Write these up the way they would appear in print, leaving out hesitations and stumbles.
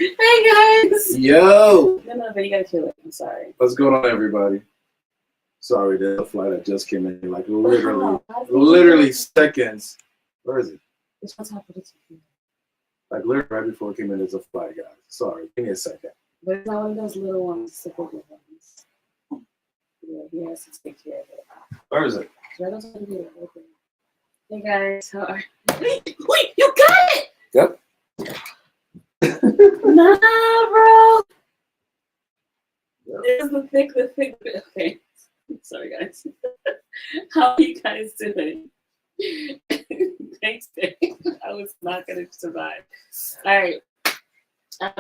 Hey guys! Yo! No, but you gotta kill it. I'm sorry. What's going on, everybody? Sorry, there's a flight that just came in, like literally seconds. Where is it? It's on top of the TV. Like literally right before it came in, there's a flight, guys. Sorry, give me a second. But it's not one of those little ones, the bigger ones. Yeah, he has to take care of it. Where is it? Right on top of the TV. Hey guys, how are you? Wait, you got it! Yep. Nah, bro. This is the thick. Okay. Sorry, guys. How are you guys doing? Thanks, Dave. I was not going to survive. All right.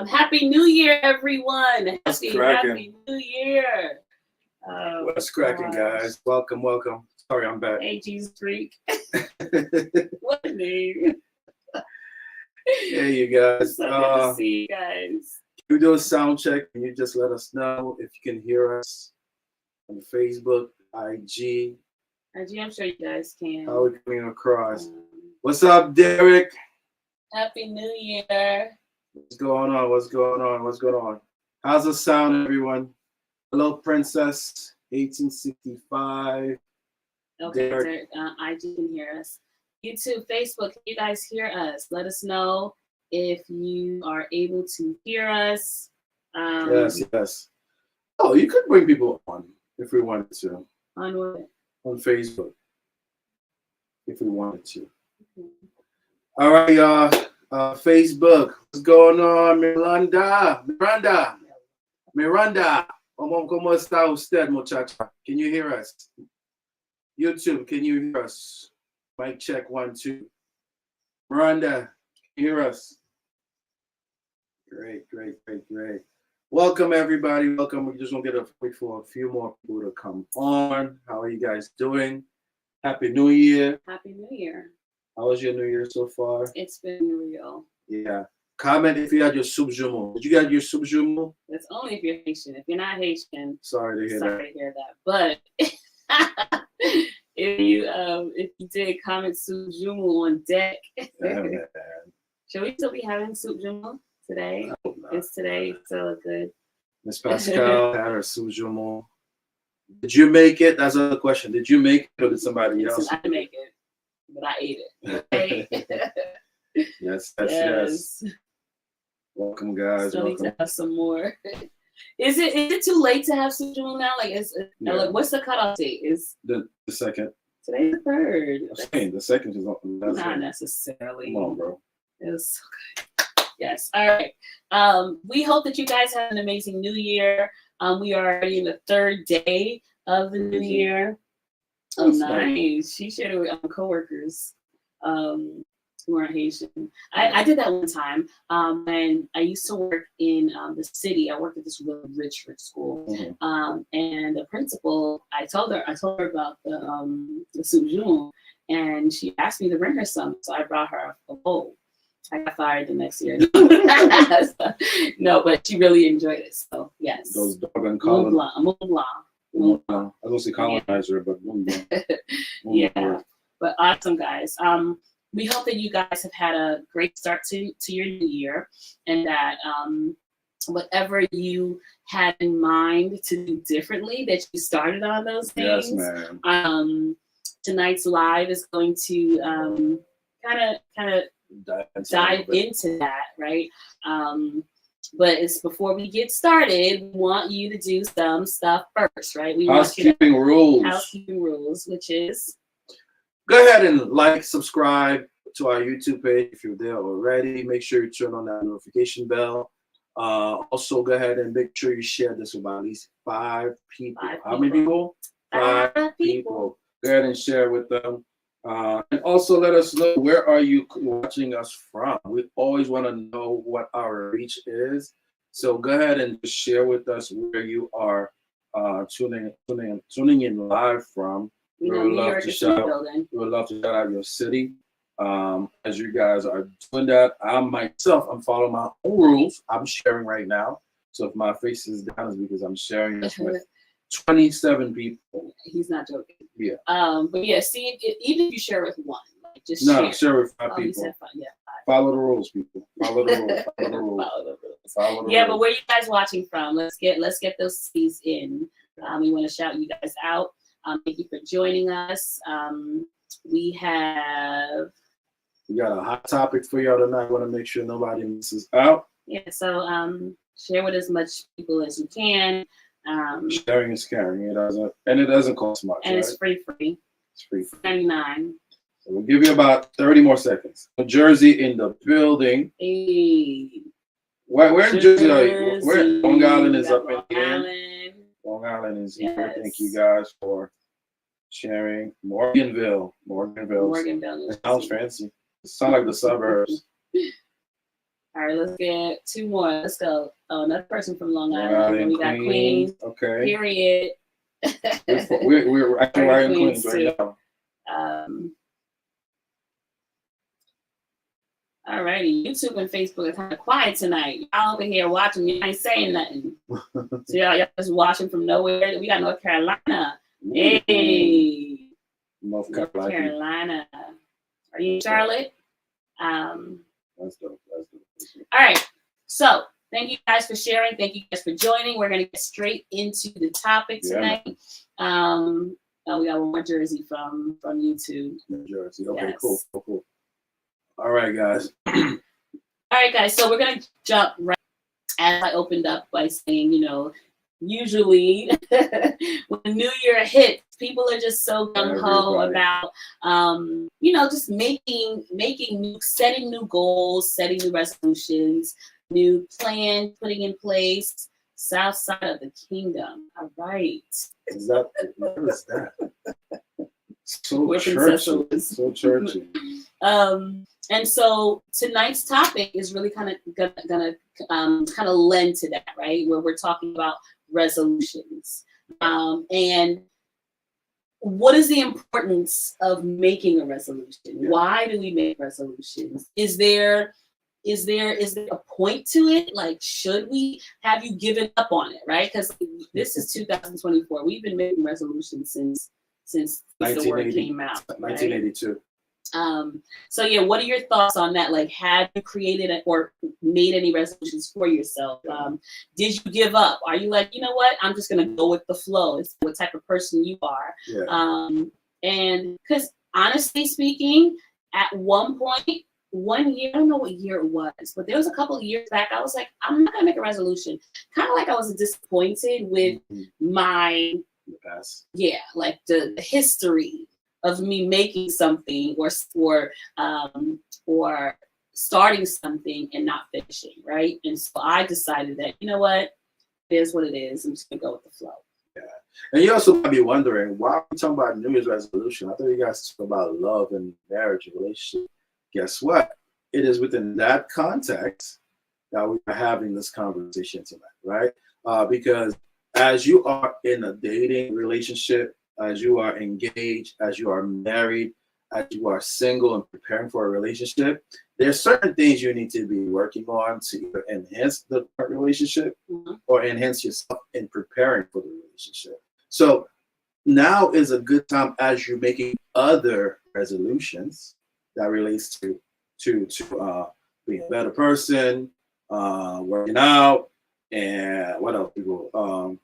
Happy New Year, everyone. Happy New Year. What's cracking, guys? Welcome. Sorry, I'm back. Hey, Jesus Freak. What a name. Hey, you guys. So good to see you guys. We do a sound check. Can you just let us know if you can hear us on Facebook, IG? I'm sure you guys can. How are we coming across? What's up, Derek? Happy New Year. What's going on? How's the sound, everyone? Hello, Princess 1865. Okay, Derek, IG can hear us. YouTube, Facebook, can you guys hear us? Let us know if you are able to hear us. Yes. Oh, you could bring people on if we wanted to. On what? On Facebook, if we wanted to. Okay. All right, y'all. Facebook, what's going on? Miranda. ¿Cómo está usted, muchacha? Can you hear us? YouTube, can you hear us? Mic check 1, 2. Miranda, can you hear us? Great. Welcome, everybody. Welcome. We're just going to wait for a few more people to come on. How are you guys doing? Happy New Year. Happy New Year. How was your New Year so far? It's been real. Yeah. Comment if you had your subjumo. Did you get your subjumo? That's only if you're Haitian. If you're not Haitian, sorry to hear that. But if you did comment subjumo on deck, should we still be having subjumo today? Is today still good? Miss Pascal had her subjumo. Did you make it? That's another question. Did you make it or did somebody else? I didn't make it, but I ate it. Yes. Welcome, guys. Still need to have some more. Is it too late to have subjumo now? Like, what's the cutoff date? Is the second? Today's the 3rd. I'm saying the second is not necessarily. Come on, bro. It was so good. Yes. All right. We hope that you guys have an amazing New Year. We are already in the 3rd day of the New Year. Oh, nice. She shared it with coworkers who are Haitian. I did that one time when I used to work in the city. I worked at this really rich school, and the principal, I told her about the subjumo, and she asked me to bring her some, so I brought her a bowl. I got fired the next year. No, but she really enjoyed it. So yes. Those doggone colonists. Mont Blanc. I was gonna say colonizer, but yeah. But awesome, guys. We hope that you guys have had a great start to your new year, and that whatever you had in mind to do differently, that you started on those things. Yes, ma'am. Tonight's live is going to kind of dive into that, right? But it's before we get started, we want you to do some stuff first, right? Housekeeping rules, which is go ahead and subscribe to our YouTube page if you're there already. Make sure you turn on that notification bell. Also, go ahead and make sure you share this with at least 5 people. How many people? 5 people. Go ahead and share with them. And also let us know, where are you watching us from? We always want to know what our reach is. So go ahead and just share with us where you are tuning in live from. We would love to shout out your city. As you guys are doing that, I'm following my own rules. I'm sharing right now. So if my face is down, it's because I'm sharing this with 27 people. He's not joking. Yeah. But yeah, see, even if you share with one, share with 5 people. Yeah, 5. Follow the rules, people. Follow the rules. Follow the rules. Follow the rules. Follow the Yeah, rules. but where you guys watching from? Let's get those C's in. We want to shout you guys out. Thank you for joining us. We got a hot topic for y'all tonight. Want to make sure nobody misses out. Yeah, so share with as much people as you can. Sharing is caring. It doesn't cost much. And right? it's free. It's free. $99. So we'll give you about 30 more seconds. New Jersey in the building. Hey. Where in Jersey are you? Where Long Island is up Long in here. Island. Long Island is Yes. here. Thank you guys for sharing. Morganville. It sounds fancy. It sounds like the suburbs. All right, let's get two more. Let's go. Oh, another person from Long Island. And we got Queens. Okay. Period. We're actually right in Queens right now. All righty, YouTube and Facebook are kind of quiet tonight. Y'all over here watching, you ain't saying nothing. So y'all just watching from nowhere. We got North Carolina. Hey, North Carolina. Are you in Charlotte? That's dope. All right. So thank you guys for sharing. Thank you guys for joining. We're gonna get straight into the topic tonight. We got one more Jersey from YouTube. New Jersey. Okay, Yes. cool. All right, guys. So we're gonna jump right as I opened up by saying, usually when the new year hits, people are just so gung ho about, just setting new goals, setting new resolutions, new plans, putting in place. South side of the kingdom. All right. What is that? So We're churchy. princesses. So churchy. And so tonight's topic is really kind of gonna lend to that, right? Where we're talking about resolutions. And what is the importance of making a resolution? Yeah. Why do we make resolutions? Is there a point to it? Like, have you given up on it, right? Because this is 2024. We've been making resolutions since the word came out. 1982. So yeah, what are your thoughts on that? Like, have you created or made any resolutions for yourself? Did you give up? Are you like, you know what? I'm just gonna go with the flow. It's what type of person you are. Yeah. And because honestly speaking, at one point, one year, I don't know what year it was, but there was a couple of years back, I was like, I'm not gonna make a resolution. Kind of like I was disappointed with my past. Yeah, like the history of me making something or starting something and not finishing, right? And so I decided that, you know what, it is what it is. I'm just gonna go with the flow. Yeah. And you also might be wondering, why are we talking about New Year's resolution? I thought you guys talk about love and marriage and relationship. Guess what? It is within that context that we are having this conversation tonight, right? Because as you are in a dating relationship, as you are engaged, as you are married, as you are single and preparing for a relationship, there's certain things you need to be working on to either enhance the relationship or enhance yourself in preparing for the relationship. So now is a good time as you're making other resolutions that relates to being a better person, working out, and what else, people?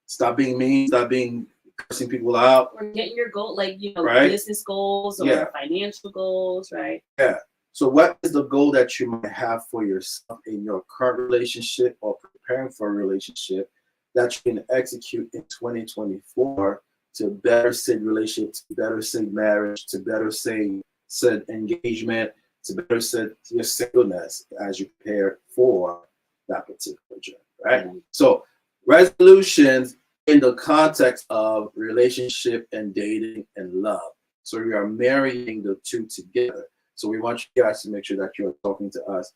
Stop being mean, stop being cursing people out. Or getting your goal, like, right? Business goals or financial goals, right? Yeah. So what is the goal that you might have for yourself in your current relationship or preparing for a relationship that you can execute in 2024 to better say relationship, to better say marriage, to better say said engagement, to better say your singleness as you prepare for that particular journey, right? Mm-hmm. So resolutions in the context of relationship and dating and love. So we are marrying the two together. So we want you guys to make sure that you're talking to us.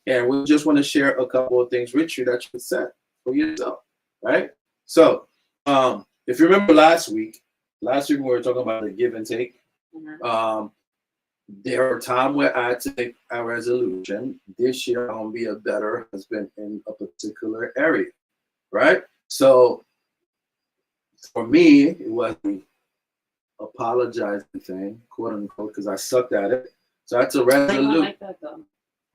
And we just want to share a couple of things with you that you can set for yourself, right? So if you remember last week we were talking about the give and take. Mm-hmm. There are times where I take a resolution. This year, I'm going to be a better husband in a particular area, right? So for me, it was the apologizing thing, quote unquote, because I sucked at it. So that's a I don't resolute. like that though.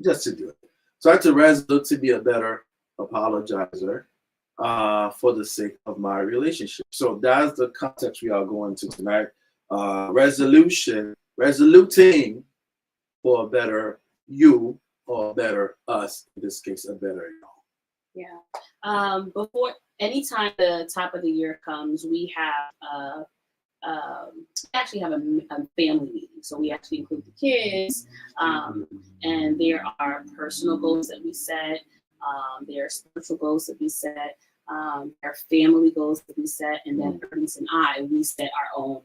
Just to do it. So that's a resolute to be a better apologizer for the sake of my relationship. So that's the context we are going to tonight. Resoluting for a better you or a better us. In this case, a better y'all. Yeah. Before anytime the top of the year comes, we have actually have a family meeting. So we actually include the kids, and there are personal goals that we set. There are spiritual goals that we set. There are family goals that we set, and then Irventz and I, we set our own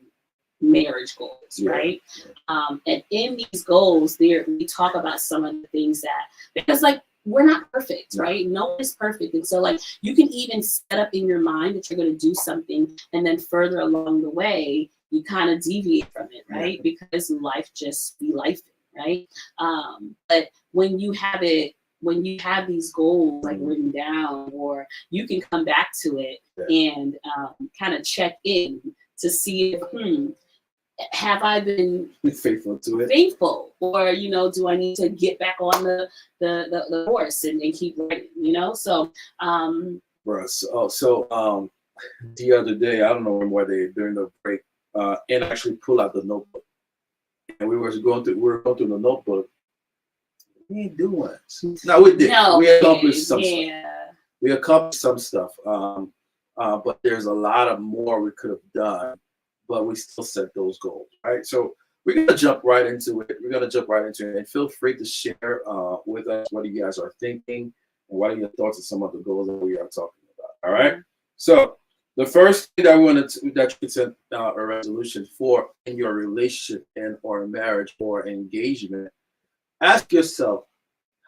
marriage goals, right? And in these goals, there we talk about some of the things that, because like we're not perfect, right? No one is perfect. And so like you can even set up in your mind that you're going to do something, and then further along the way, you kind of deviate from it, right? Because life just be life, right? But when you have these goals like written down, or you can come back to it and kind of check in to see if, have I been faithful to it? Faithful, or do I need to get back on the horse and keep writing? So the other day, I don't know where they during the break, and actually pull out the notebook, and we were going through the notebook. We ain't doing it. No, we did. No, we accomplished some stuff. We accomplished some stuff, but there's a lot of more we could have done. But we still set those goals, right? So we're gonna jump right into it. And feel free to share with us what you guys are thinking and what are your thoughts on some of the goals that we are talking about. All right. So the first thing that you can set a resolution for in your relationship and or marriage or engagement, ask yourself,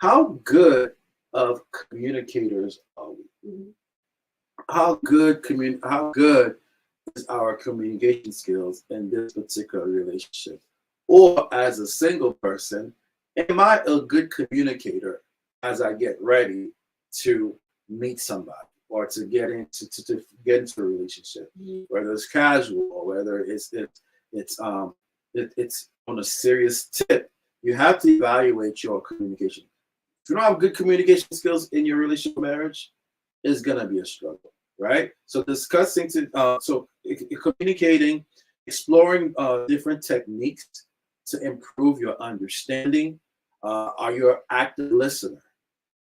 how good of communicators are we? How good is our communication skills in this particular relationship? Or as a single person, am I a good communicator as I get ready to meet somebody or to get into a relationship, whether it's casual or whether it's on a serious tip? You have to evaluate your communication. If you don't have good communication skills in your relationship marriage, it's gonna be a struggle. Right? So communicating, exploring different techniques to improve your understanding. Are you an active listener?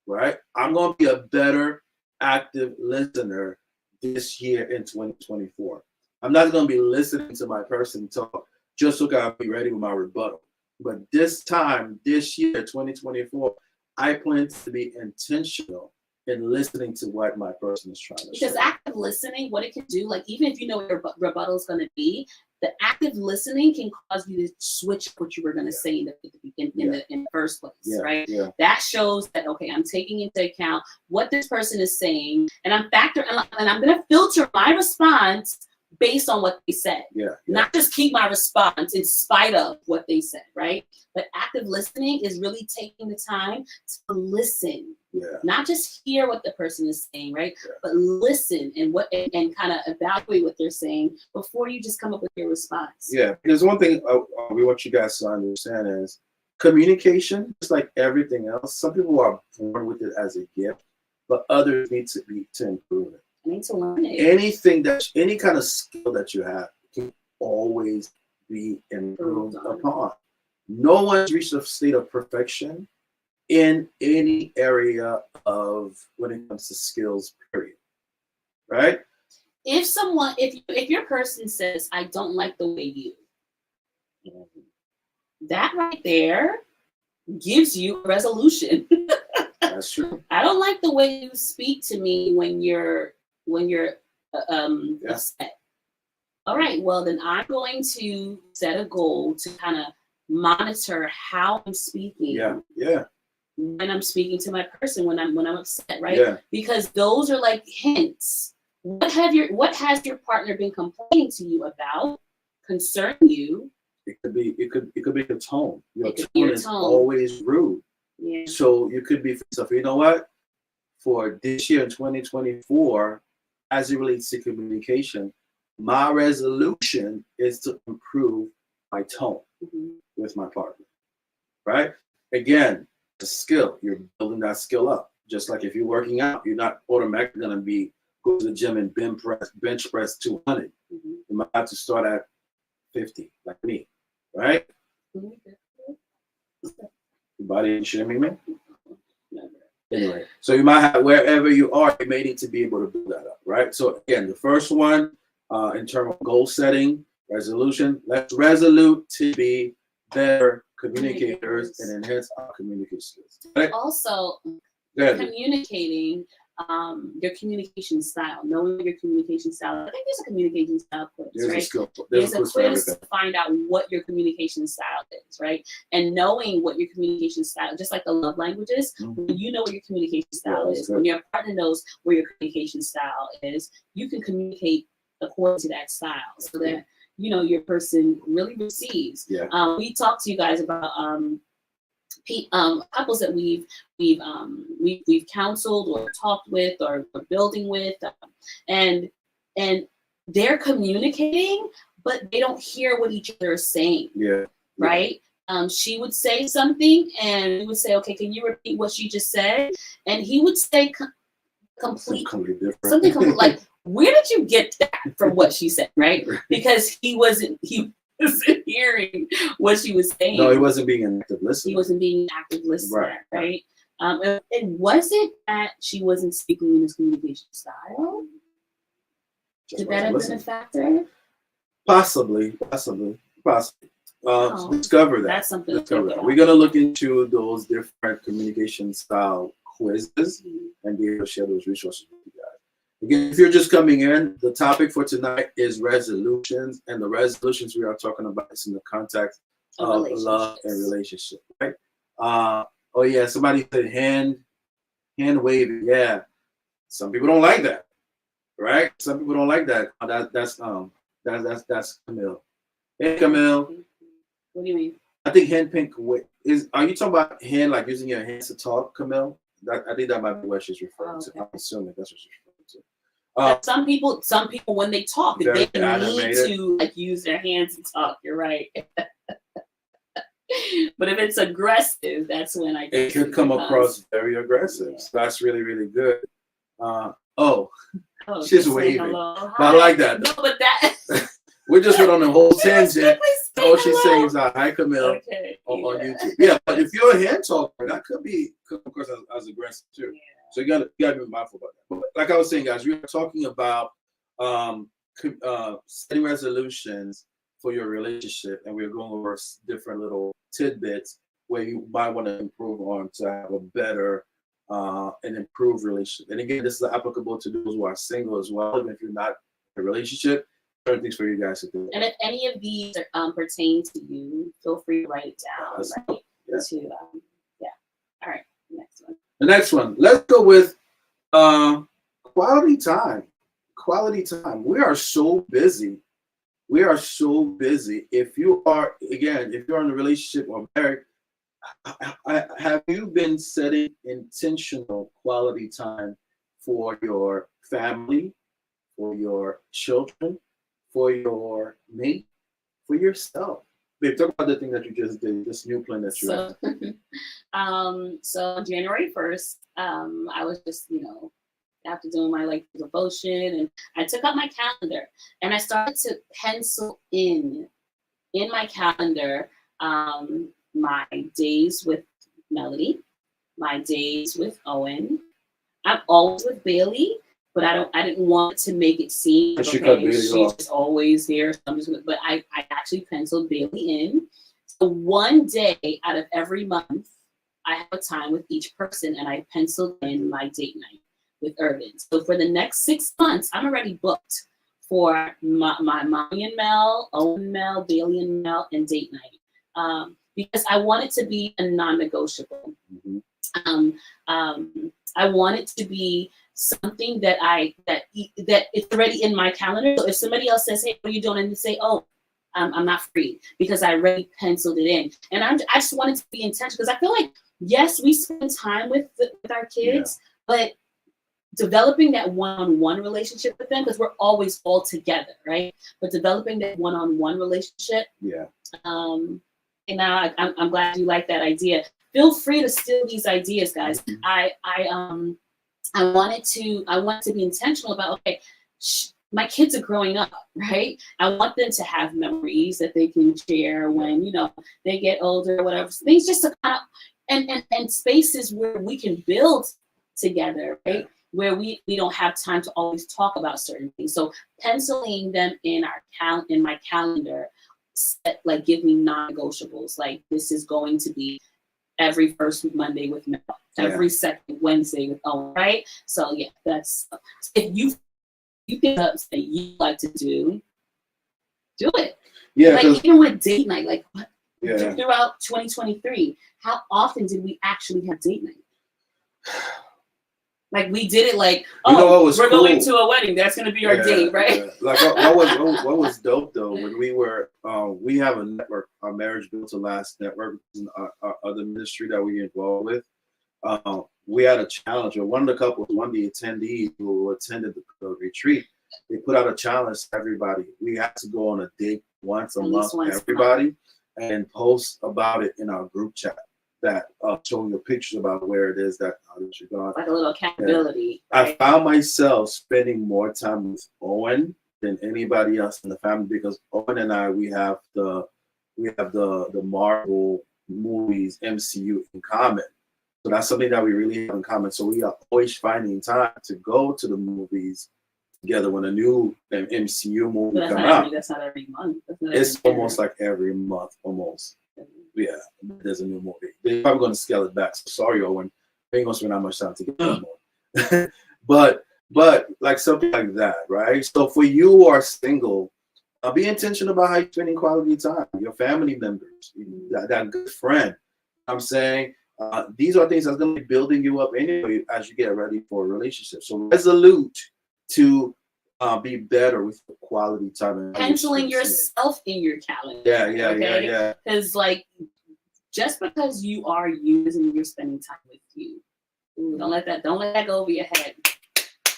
Right? I'm going to be a better active listener this year in 2024. I'm not going to be listening to my person talk just so I'll be ready with my rebuttal. But this year, 2024, I plan to be intentional in listening to what my person is trying to say. Because active listening, what it can do, like even if you know what your rebuttal is going to be, the active listening can cause you to switch what you were going to say in the first place, right? Yeah. That shows that, okay, I'm taking into account what this person is saying, and I'm going to filter my response based on what they said. Not just keep my response in spite of what they said, right? But active listening is really taking the time to listen. Not just hear what the person is saying, right? But listen and kind of evaluate what they're saying before you just come up with your response. There's one thing we want you guys to understand is communication, just like everything else. Some people are born with it as a gift, but others need to improve it. I need to learn it. Any kind of skill that you have can always be improved upon. No one's reached a state of perfection in any area of when it comes to skills, period. Right? If your person says, I don't like the way you, that right there gives you a resolution. That's true. I don't like the way you speak to me when you're upset. All right, well then I'm going to set a goal to kind of monitor how I'm speaking. When I'm speaking to my person, when I'm upset, right? Because those are like hints. What has your partner been complaining to you about, concerning you? It could be the tone. Your tone is always rude. So you could be stuff. You know what? For this year, 2024, as it relates to communication, my resolution is to improve my tone with my partner. right? Again, the skill, you're building that skill up. Just like if you're working out, you're not automatically going to be go to the gym and bench press 200. Mm-hmm. You might have to start at 50, like me, right? Mm-hmm. Your body ain't shaming me. Anyway, so you might have, wherever you are, you may need to be able to build that up, right? So again, the first one, in terms of goal setting, resolution, let's resolute to be better communicators and enhance our communication skills. Right? Also, communicating your communication style, knowing your communication style. I think there's a communication style quiz, there's right? A skill. There's a quiz to find out what your communication style is, right? And knowing what your communication style, just like the love languages, when you know what your communication style is, when your partner knows where your communication style is, you can communicate according to that style, so that your person really receives. Yeah. We talked to you guys about couples that we've counseled or talked with or building with, and they're communicating, but they don't hear what each other is saying. Yeah. Right. She would say something, and we would say, "Okay, can you repeat what she just said?" And he would say completely different. Something like, "Where did you get that from what she said?" Right? Because he wasn't hearing what she was saying. No, he wasn't being an active listener. He wasn't being an active listener, right? It wasn't that she wasn't speaking in his communication style. Could that have been a factor? Possibly. Discover that. That's something. Discover that. We're gonna look into those different communication style quizzes and be able to share those resources with you guys. Again, if you're just coming in, the topic for tonight is resolutions, and the resolutions we are talking about is in the context of love and relationship, right? Oh yeah, somebody said hand waving. Yeah, some people don't like that, right? Some people don't like that. That's Camille. Hey, Camille. What do you mean? I think hand pink is. Are you talking about hand like using your hands to talk, Camille? I think that might be what she's referring to. I'm assuming that's what she's referring to. Some people when they talk, they need to like use their hands to talk. You're right. But if it's aggressive, that's when I guess it could come across very aggressive. Yeah. So that's really, really good. She's waving. I like that. No, but that we just went on a whole tangent. All she's saying is hi, Camille, on YouTube. Yeah, but if you're a hand talker, that could come across as aggressive too. Yeah. So you gotta be mindful about that. But like I was saying, guys, we are talking about setting resolutions for your relationship, and we're going over different little tidbits where you might want to improve on to have a better and improved relationship. And again, this is applicable to those who are single as well. Even if you're not in a relationship, certain things for you guys to do. And if any of these pertain to you, feel free to write it down. Right? Yeah. All right. Next one. The next one. Let's go with quality time. Quality time. We are so busy. If you are in a relationship or married, have you been setting intentional quality time for your family, for your children, for your mate, for yourself? Babe, talk about the thing that you just did, this new plan that you had. So January 1st, I was just, after doing my devotion, and I took out my calendar and I started to pencil in my calendar my days with Melody, my days with Owen. I'm always with Bailey, but I didn't want to make it seem like, okay, she's just always here. So but I actually penciled Bailey in. So one day out of every month, I have a time with each person, and I penciled in my date night with Irventz. So for the next 6 months, I'm already booked for my mommy and Mel, Owen and Mel, Bailey and Mel, and date night. Because I want it to be a non-negotiable. Mm-hmm. I want it to be something that it's already in my calendar. So if somebody else says, "Hey, what are you doing?" and they say, "Oh, I'm not free," because I already penciled it in. And I just wanted to be intentional, because I feel like, yes, we spend time with our kids, but developing that one-on-one relationship with them, because we're always all together, right? But developing that one-on-one relationship, And now I'm glad you like that idea. Feel free to steal these ideas, guys. I wanted to be intentional about, okay, my kids are growing up, right? I want them to have memories that they can share when, you know, they get older or whatever. Things just to kind of, and spaces where we can build together, right? Where we don't have time to always talk about certain things. So penciling them in my calendar, set, like, give me non-negotiables. Like, this is going to be every first Monday with Mel, every second Wednesday with Owen, right? So yeah, that's, if you pick up that you like to do it. Yeah, like even with date night, like yeah. throughout 2023, how often did we actually have date night? Like, we did it like, oh, we're cool. Going to a wedding. That's going to be our date, right? Yeah. Like what was dope though, when we were, we have a network, our Marriage Built to Last network, our other ministry that we involved with. We had a challenge, or one of the couples, one of the attendees who attended the retreat, they put out a challenge to everybody. We had to go on a date once a month, everybody, and post about it in our group chat. That showing the pictures about where it is that you're going. Like a little accountability. Yeah. Right? I found myself spending more time with Owen than anybody else in the family, because Owen and I, we have the Marvel movies, MCU in common. So that's something that we really have in common. So we are always finding time to go to the movies together when a new MCU movie comes out. That's not every month. It's almost like every month, almost. Yeah, there's a new movie. They're probably going to scale it back. So sorry, Owen. We ain't going to spend that much time together anymore. but like something like that, right? So for you who are single, be intentional about how you're spending quality time. Your family members, that good friend. I'm saying these are things that's going to be building you up anyway as you get ready for a relationship. So resolute to be better with the quality time. And penciling yourself in your calendar. Yeah. Because like, just because you are you doesn't mean you're spending time with you. Ooh, don't let that go over your head.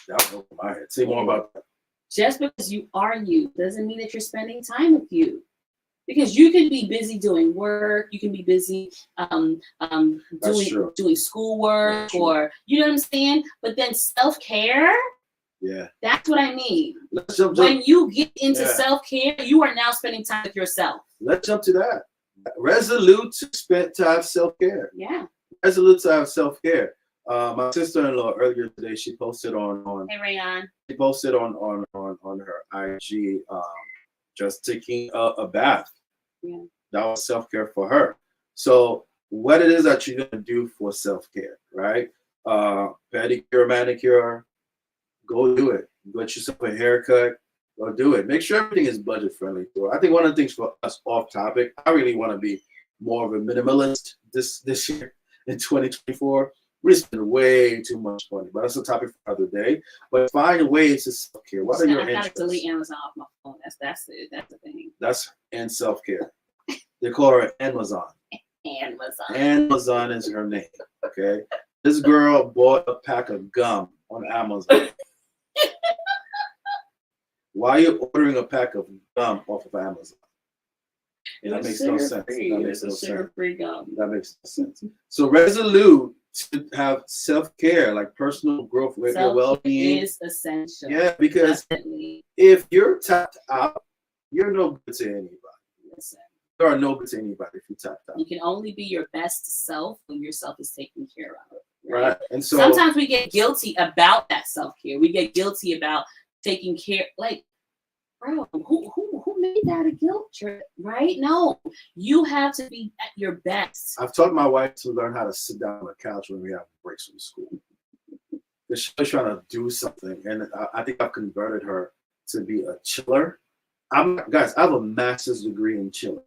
That was over my head. Say more about that. Just because you are you doesn't mean that you're spending time with you. Because you can be busy doing work, you can be busy doing schoolwork, or you know what I'm saying? But then self-care, that's what I mean. When you get into self-care, you are now spending time with yourself. Let's jump to that. Resolute to have self-care. Yeah. Resolute to have self-care. My sister-in-law earlier today, she posted on Hey Rayon. She posted on her IG just taking a bath. Yeah. That was self-care for her. So what it is that you're gonna do for self-care, right? Pedicure, manicure, go do it. Get yourself a haircut, go do it. Make sure everything is budget friendly. So I think one of the things for us off topic, I really want to be more of a minimalist this year in 2024. We spend way too much money, but that's a topic for another day. But find ways to self-care. What are your interests? I gotta delete Amazon off my phone. That's the thing. That's in self-care. They call her Amazon. Amazon is her name. Okay. This girl bought a pack of gum on Amazon. Why are you ordering a pack of gum off of Amazon? That makes no sense. That makes no sense. That makes no sense. So resolute to have self-care, like personal growth, with your well-being is essential. Yeah, because if you're tapped out, you're no good to anybody. Listen. You are no good to anybody if you're tapped out. You can only be your best self when yourself is taken care of. Right. And so sometimes we get guilty about that self-care. We get guilty about taking care. Like, bro, who made that a guilt trip? Right? No, you have to be at your best. I've taught my wife to learn how to sit down on the couch when we have breaks from school. She's trying to do something, and I think I've converted her to be a chiller. Guys, I have a master's degree in chilling.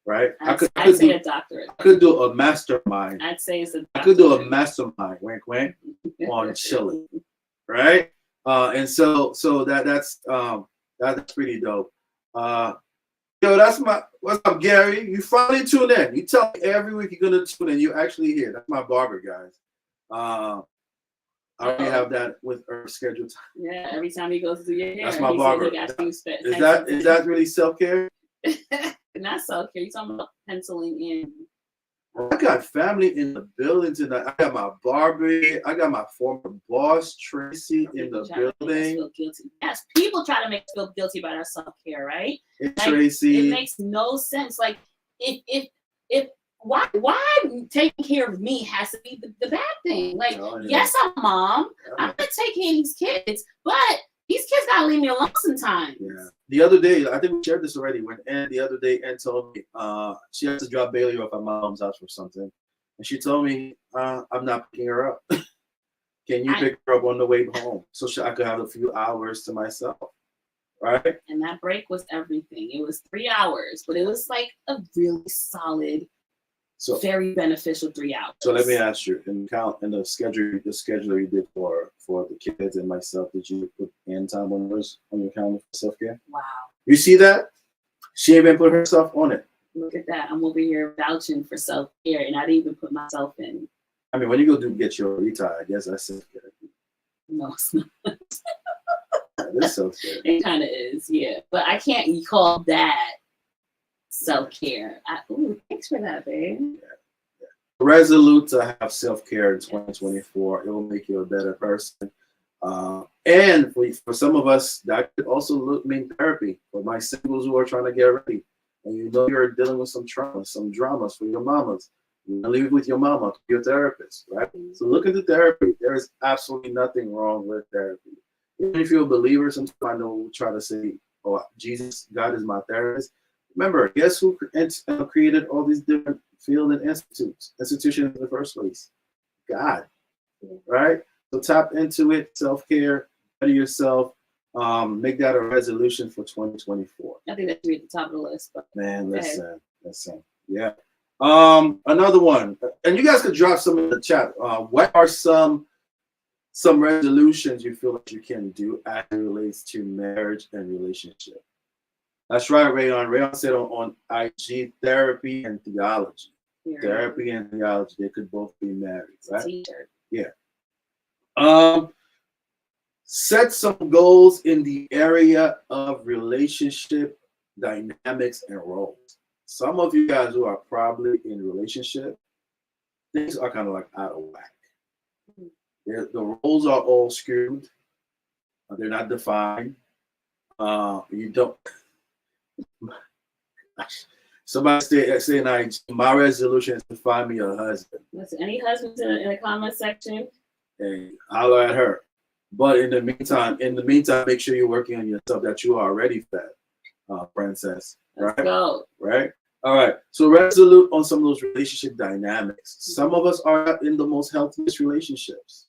Right? I'd say a doctorate. I could do a mastermind. I'd say it's a doctorate. I could do a mastermind, wink, on chilling. Right? And so that's pretty dope. What's up, Gary? You finally tune in. You tell me every week you're gonna tune in. You're actually here. That's my barber, guys. I already have that with her scheduled time. Yeah, every time he goes to do your hair, that's my barber. Is that really self-care? Not self-care. You're talking about penciling in. I got family in the building tonight. I got my Barbie. I got my former boss, Tracy, in the building. Feel guilty. Yes, people try to make us feel guilty about our self-care, right? Hey, Like, Tracy. it makes no sense. Like, if why taking care of me has to be the bad thing? Like, yes, I'm a mom. I'm gonna take care of these kids, but these kids gotta leave me alone sometimes. Yeah. The other day, I think we shared this already. When Anne the other day, Anne told me she has to drop Bailey off at my mom's house for something, and she told me I'm not picking her up. Can you pick her up on the way home so I could have a few hours to myself, right? And that break was everything. It was 3 hours, but it was like a really solid, very beneficial 3 hours. So let me ask you, in the scheduler you did for the kids and myself, did you put in time on your calendar for self-care? Wow. You see that? She even put herself on it. Look at that. I'm over here vouching for self-care, and I didn't even put myself in. I mean, when you go get your retire, I guess that's self-care. No, it's not. It is self-care. It kind of is, yeah. But I can't call that self-care. Ooh, thanks for that, babe. Yeah. Resolute to have self-care in 2024. It will make you a better person. And for some of us, that could also mean therapy. For my singles who are trying to get ready, and you know you're dealing with some trauma, some dramas for your mamas, you leave it with your mama, your therapist, right? So look into therapy. There is absolutely nothing wrong with therapy. Even if you're a believer, sometimes I know we try to say, "Oh, Jesus, God is my therapist." Remember, guess who created all these different fields and institutions in the first place? God, right? So tap into it, self-care, better yourself. Make that a resolution for 2024. I think that should be at the top of the list. But man, listen. Yeah. Another one, and you guys could drop some in the chat. What are some resolutions you feel like you can do as it relates to marriage and relationship? That's right, Rayon. Rayon said on IG, therapy and theology. Yeah. Therapy and theology, they could both be married, right? Teacher. Yeah. Set some goals in the area of relationship dynamics and roles. Some of you guys who are probably in relationship, things are kind of like out of whack. The roles are all skewed. They're not defined. You don't. Somebody saying, my resolution is to find me a husband. Listen, any husbands in the comment section? Hey, holler at her. But in the meantime, make sure you're working on yourself, that you are already fed, princess. Right? Let's go. Right? All right. So resolute on some of those relationship dynamics. Some of us are not in the most healthiest relationships.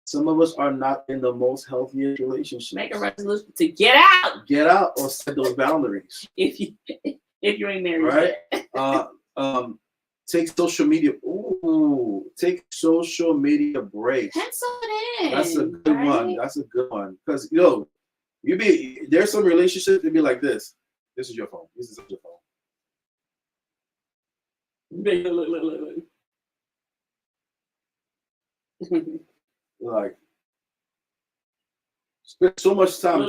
Some of us are not in the most healthiest relationships. Make a resolution to get out. Get out or set those boundaries. If you ain't married. Right? Take social media. Take social media breaks. Pencil it in. That's a good one. That's a good one. Because there's some relationships that be like this. This is your phone. This is your phone. Like, spend so much time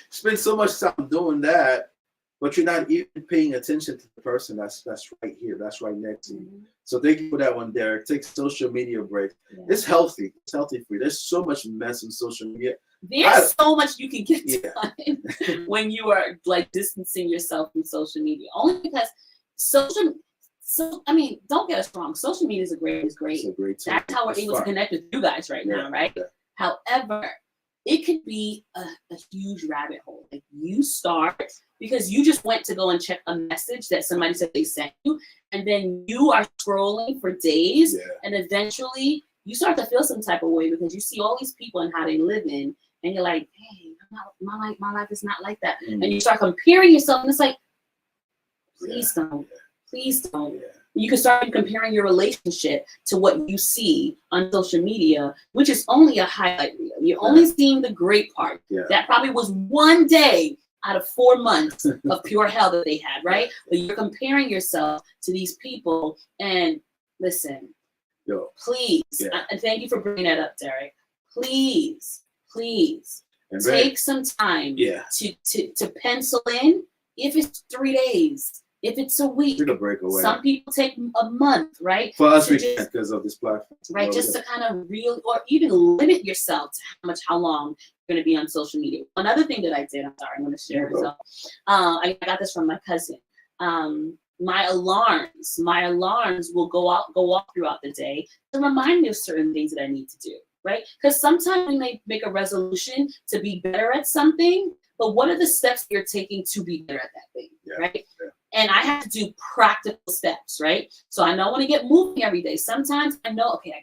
spend so much time doing that, but you're not even paying attention to the person that's right here, that's right next to you. So thank you for that one, Derek. Take social media breaks. Yeah. It's healthy. It's healthy for you. There's so much mess in social media. There's so much you can get done when you are like distancing yourself from social media. Only because I mean, don't get us wrong. Social media is great. It's a great tool. That's how we're able to connect with you guys right now, right? Yeah. However, it could be a huge rabbit hole. Like, you start because you just went to go and check a message that somebody said they sent you, and then you are scrolling for days, and eventually you start to feel some type of way because you see all these people and how they live in, and you're like, hey, my life is not like that. And you start comparing yourself, and it's like, please don't. Please don't. Yeah. You can start comparing your relationship to what you see on social media, which is only a highlight reel. You're only seeing the great part. Yeah. That probably was one day out of 4 months of pure hell that they had, right? But you're comparing yourself to these people. And listen, please, and thank you for bringing that up, Derek. Please, And take some time to pencil in. If it's 3 days, if it's a week, take a break away. Some people take a month, right? For us, we can't because of this platform. Right, just to kind of or even limit yourself to how long you're going to be on social media. Another thing that I did, I'm sorry, I'm going to share. So, I got this from my cousin. My alarms will go off throughout the day to remind me of certain things that I need to do, right? Because sometimes we may make a resolution to be better at something, but what are the steps you're taking to be better at that thing, right? Yeah. And I have to do practical steps, right? So I know I want to get moving every day. Sometimes I know, okay,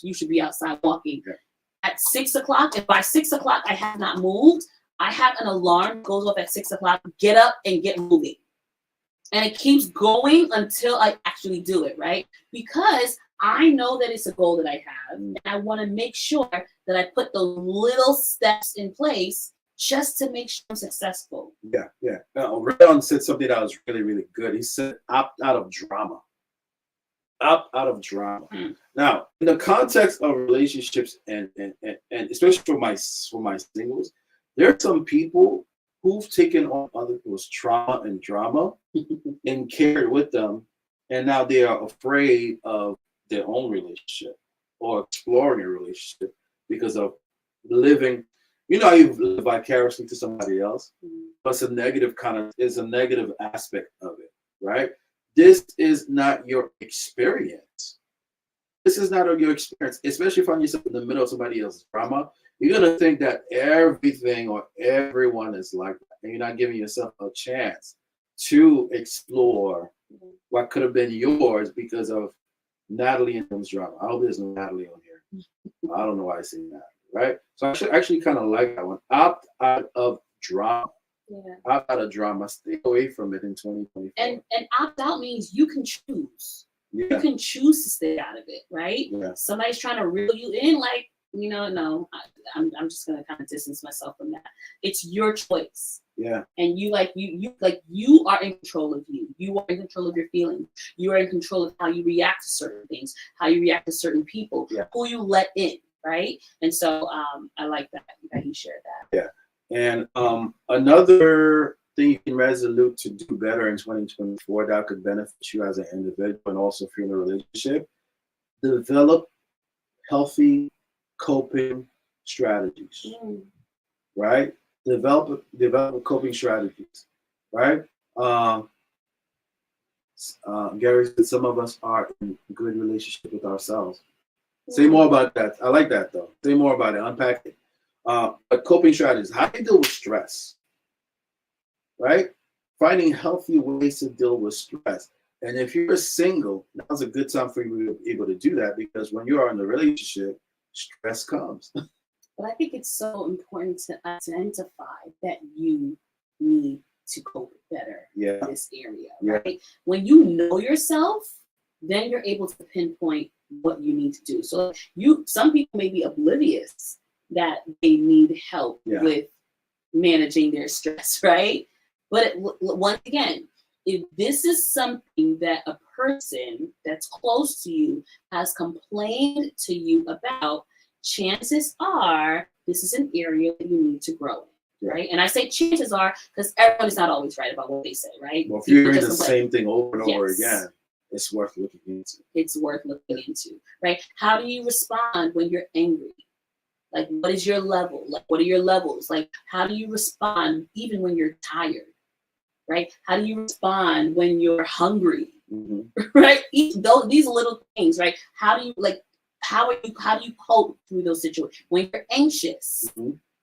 you should be outside walking at 6 o'clock. If by 6 o'clock I have not moved, I have an alarm that goes off at 6 o'clock. Get up and get moving. And it keeps going until I actually do it, right? Because I know that it's a goal that I have, and I want to make sure that I put the little steps in place just to make sure I'm successful. Yeah. Rayon said something that was really, really good. He said, opt out of drama. Opt out of drama. Now, in the context of relationships and especially for my singles, there are some people who've taken on other people's trauma and drama and carried with them, and now they are afraid of their own relationship or exploring a relationship because of living. You know how you live vicariously to somebody else, but it's a negative aspect of it, right? This is not your experience. This is not your experience, especially if you find yourself in the middle of somebody else's drama. You're gonna think that everything or everyone is like that, and you're not giving yourself a chance to explore what could have been yours because of Natalie and them's drama. I hope there's no Natalie on here. I don't know why I say that. Right, so I actually kind of like that one. Opt out of drama. Opt out of drama. Stay away from it in 2024. And opt out means you can choose. You can choose to stay out of it, right? Somebody's trying to reel you in, like, no. I'm just gonna kind of distance myself from that. It's your choice. And you are in control of you. You are in control of your feelings. You are in control of how you react to certain things, how you react to certain people, who you let in. Right, and so I like that you shared that. And another thing you can resolute to do better in 2024 that could benefit you as an individual and also if you're in a relationship, develop healthy coping strategies. Right, develop coping strategies. Right. Gary said some of us are in good relationship with ourselves. Say more about that. I like that though. Say more about it. Unpack it. But coping strategies. How do you deal with stress? Right? Finding healthy ways to deal with stress. And if you're single, now's a good time for you to be able to do that because when you are in a relationship, stress comes. But I think it's so important to identify that you need to cope better in this area. Right? When you know yourself, then you're able to pinpoint what you need to do. So some people may be oblivious that they need help with managing their stress, right? But once again, if this is something that a person that's close to you has complained to you about, chances are this is an area that you need to grow in, right? And I say chances are because everybody's not always right about what they say, right? Well, if you're hearing the same thing over and over again, it's worth looking into. It's worth looking into, right? How do you respond when you're angry? Like, what is your level? Like, what are your levels? Like, how do you respond even when you're tired, right? How do you respond when you're hungry, right? These little things, right? How do you cope through those situations? When you're anxious,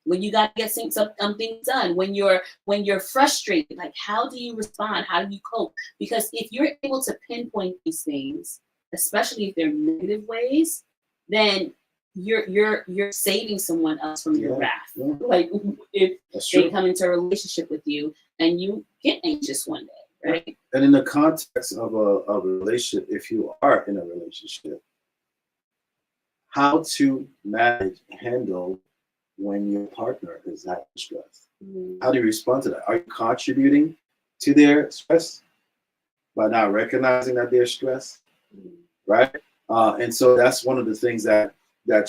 when you got to get some things done, when you're frustrated, like how do you respond? How do you cope? Because if you're able to pinpoint these things, especially if they're negative ways, then you're saving someone else from your wrath. Like if they come into a relationship with you and you get anxious one day, right? And in the context of a relationship, if you are in a relationship, how to handle when your partner is having stress. How do you respond to that? Are you contributing to their stress by not recognizing that they're stressed, right? And so that's one of the things that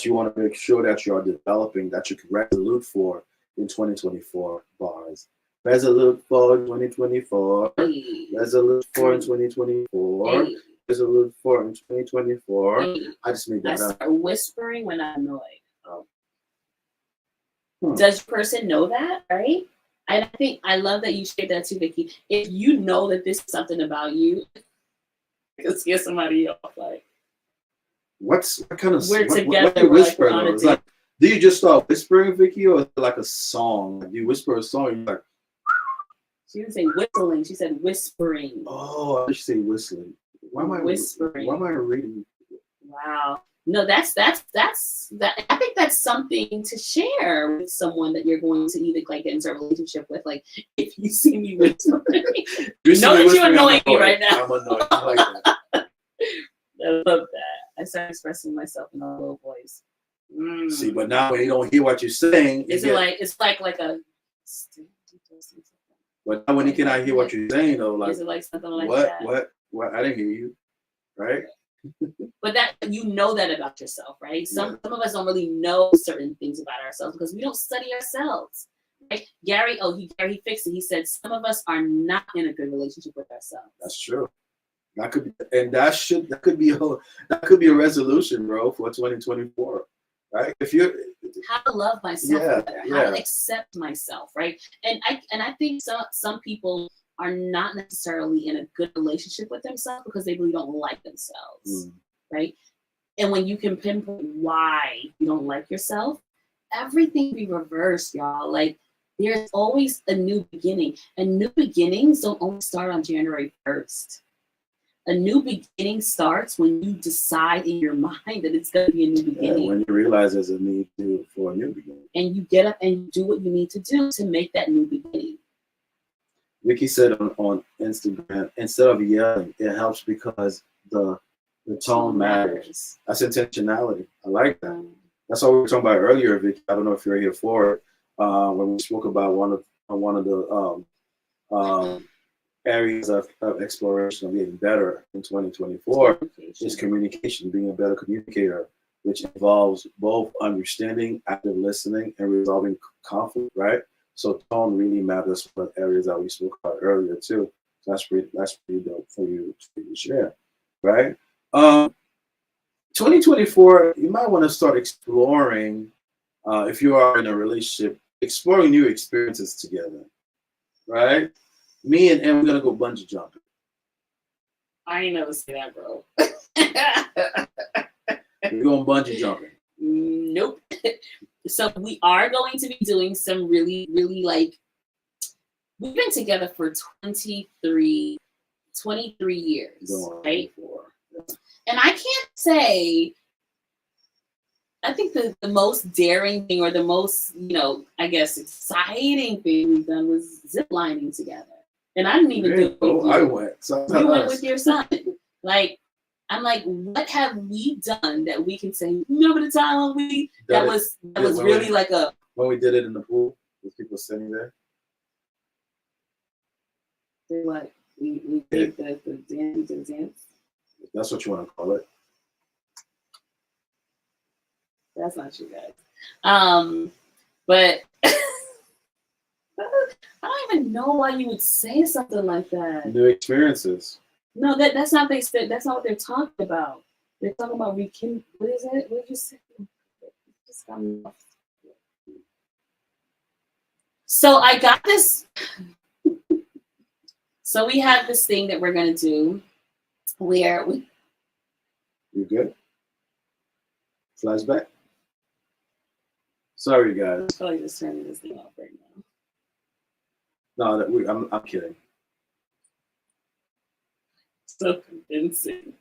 you want to make sure that you are developing, that you can resolute for in 2024. Bars. Resolute for 2024. Hey. Resolute for in 2024. Hey. Resolute for in 2024. Hey. I just made I that up. start whispering when I'm annoyed. Oh. Hmm. Does your person know that, right? And I think I love that you shared that too, Vicky. If you know that this is something about you, it scares somebody off. Like, what kind of we're what together. do you We're like, whisper we're on though? a It's date. like, do you just start whispering, Vicky, or is it like a song? Like you whisper a song, you're like, She didn't say whistling. She said whispering. oh, I should say whistling. Why am I Whispering. Why am I reading? Wow. No, that's that. I think that's something to share with someone that you're going to either like get into a relationship with. Like, if you see me whispering, You see know me that you're whispering, I'm annoying me annoyed. right now. I'm annoyed. I like that. I love that. I start expressing myself in a low voice. See, but now when you don't hear what you're saying, Is it like it's like a? But now when you cannot hear what you're saying, though, like Is it like something like what, that? what? I didn't hear you, right? But that you know that about yourself, right? Some of us don't really know certain things about ourselves because we don't study ourselves. Right? Gary fixed it. He said some of us are not in a good relationship with ourselves. That's true. That could be, and that could be a resolution, bro, for 2024, right? If you're how to love myself better, how yeah. to accept myself, right? And I think some people are not necessarily in a good relationship with themselves because they really don't like themselves, right? And when you can pinpoint why you don't like yourself, everything be reversed, y'all. Like there's always a new beginning, and new beginnings don't only start on January 1st. A new beginning starts when you decide in your mind that it's going to be a new beginning. When you realize there's a need for a new beginning. And you get up and you do what you need to do to make that new beginning. Vicky said on Instagram, instead of yelling, it helps because the tone matters. That's intentionality. I like that. That's what we were talking about earlier, Vicky. I don't know if you're here for it. When we spoke about one of the areas of exploration of getting better in 2024 is communication, being a better communicator, which involves both understanding, active listening, and resolving conflict, right? So tone really matters for areas that we spoke about earlier too. So that's pretty dope for you to share, right? 2024, you might want to start exploring, if you are in a relationship, exploring new experiences together, right? Me and Em, we're gonna go bungee jumping. I ain't never say that, bro. We're going bungee jumping. Nope. So we are going to be doing some really, really like, we've been together for 23 years, right? And I can't say, I think the most daring thing or the most, I guess, exciting thing we've done was ziplining together. And I didn't even do it with you. I went. So you went with your son. Like, I'm like, what have we done that we can say, remember the time when that was really like a... When we did it in the pool, with people sitting there? What? We did the dance? That's what you want to call it. That's not you guys. But I don't even know why you would say something like that. New experiences. No, that's not that's not what they're talking about. They're talking about what is it? What did you say? Just got me off. So I got this. So we have this thing that we're gonna do where we. You good? Flashback? Sorry, guys. I feel like just turning this thing off right now. No, I'm kidding. So convincing.